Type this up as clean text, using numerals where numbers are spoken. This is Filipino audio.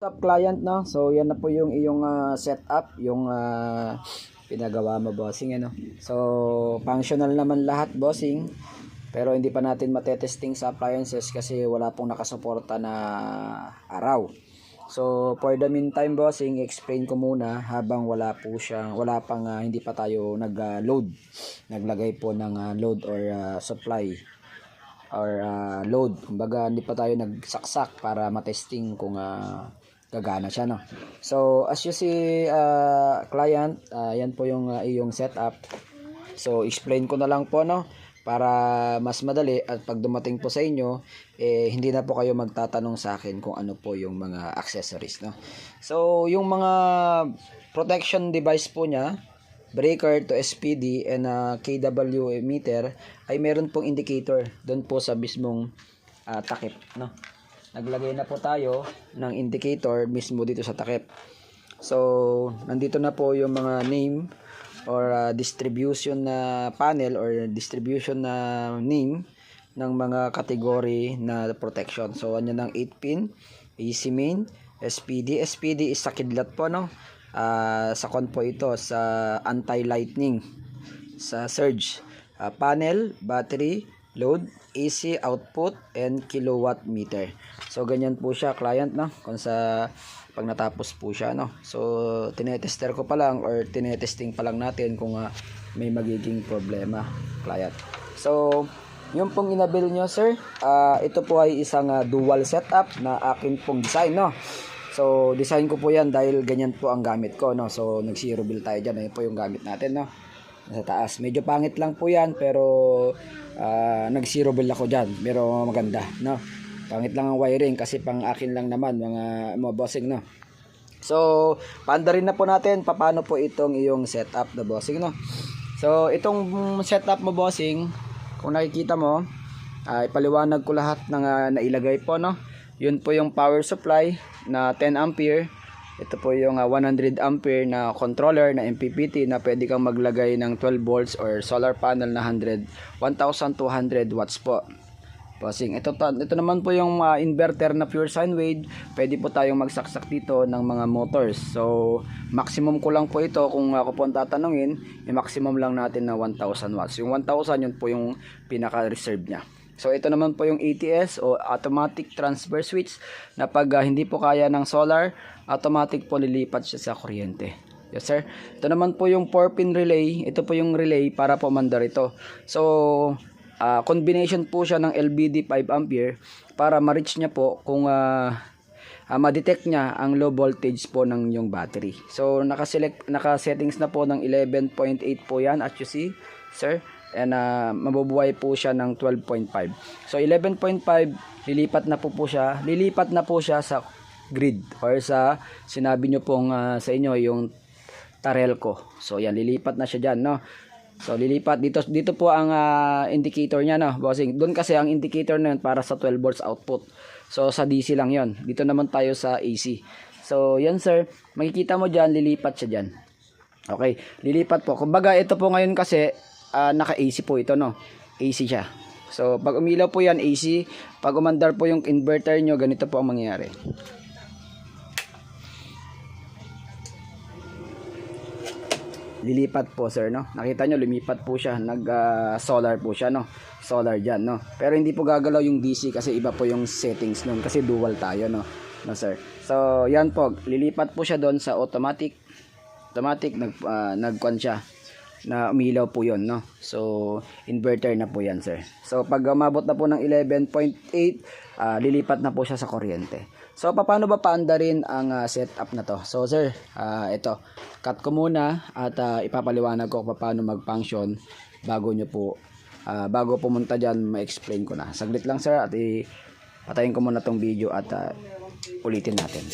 Up client, no? So yan na po yung iyong setup, yung pinagawa mo, bossing, ano. So functional naman lahat, bossing, pero hindi pa natin matetesting sa appliances kasi wala pong nakasuporta na araw. So for the meantime, bossing, explain ko muna habang wala pang hindi pa tayo nag-load, naglagay po ng load or supply or load. Kumbaga hindi pa tayo nagsaksak para matesting kung gagana siya, no. So as you see, client, yan po yung iyong setup. So explain ko na lang po, no, para mas madali at pag dumating po sa inyo, hindi na po kayo magtatanong sa akin kung ano po yung mga accessories, no. So yung mga protection device po niya, breaker to SPD and KW meter, ay meron pong indicator doon po sa mismong takip, no. Naglagay na po tayo ng indicator mismo dito sa takip. So nandito na po yung mga name or distribution na panel or distribution na name ng mga category na protection. So ano ng 8-pin, AC main, SPD. SPD is sa kidlat po, no. Sa con po ito, sa anti-lightning, sa surge, panel, battery, load, AC output, and kilowatt meter. So ganyan po siya, client, no, kung sa pag natapos po siya, no. So tinetester ko pa lang or tinetesting pa lang natin kung may magiging problema, client. So yung pong inabil nyo, sir, ito po ay isang dual setup na akin pong design, no. So design ko po yan dahil ganyan po ang gamit ko, no. So nag zero bill tayo dyan. Ayun po yung gamit natin, no, sa taas. Medyo pangit lang po yan, pero nag zero bill ako dyan, pero maganda, no. Pangit lang ang wiring kasi pang akin lang naman, mga bossing, no. So paanda rin na po natin paano po itong iyong setup na, bossing, no. So itong setup mo, bossing, kung nakikita mo, ipaliwanag ko lahat ng nailagay po, no. Yun po yung power supply na 10 ampere. Ito po yung 100 ampere na controller na MPPT na pwede kang maglagay ng 12 volts or solar panel na 1200 watts po, bossing. Ito naman po yung inverter na pure sine wave. Pwede po tayong magsaksak dito ng mga motors. So maximum ko lang po ito, kung ako po ang tatanungin, maximum lang natin na 1000 watts. Yung 1000, yun po yung pinaka reserve nya. So ito naman po yung ATS o automatic transfer switch na pag hindi po kaya ng solar, automatic po lilipat siya sa kuryente. Yes, sir. Ito naman po yung 4-pin relay. Ito po yung relay para po mandar ito. So combination po siya ng LBD 5 ampere para ma-reach niya po kung ma-detect niya ang low voltage po ng yung battery. So naka-settings na po ng 11.8 po yan, as you see, sir. And mabubuhay po siya ng 12.5. So 11.5, lilipat na po siya sa grid or sa sinabi nyo pong sa inyo yung Tarelco. So yan, lilipat na siya dyan, no. So lilipat dito po ang indicator niya, no, bossing. Doon kasi ang indicator na yun para sa 12 volts output. So sa DC lang yon. Dito naman tayo sa AC. So yan, sir, makikita mo dyan, lilipat siya dyan. Okay, lilipat po. Kumbaga ito po ngayon kasi naka-AC po ito, no. AC siya. So pag umilaw po yan, AC. Pag umandar po yung inverter nyo, ganito po ang mangyayari. Lilipat po, sir, no. Nakita nyo, lumipat po siya. Nag-solar po siya, no. Solar dyan, no. Pero hindi po gagalaw yung DC kasi iba po yung settings nun. Kasi dual tayo, no. No, sir. So yan po, lilipat po siya doon sa automatic. Nag-con siya na umilaw po yon, no. So inverter na po yan, sir. So pag umabot na po ng 11.8, lilipat na po siya sa kuryente. So paano ba paandarin ang setup na to? So sir, ito, cut ko muna at ipapaliwanag ko paano mag-function bago nyo po bago pumunta dyan, ma-explain ko na. Saglit lang, sir, at patayin ko muna tong video at ulitin natin.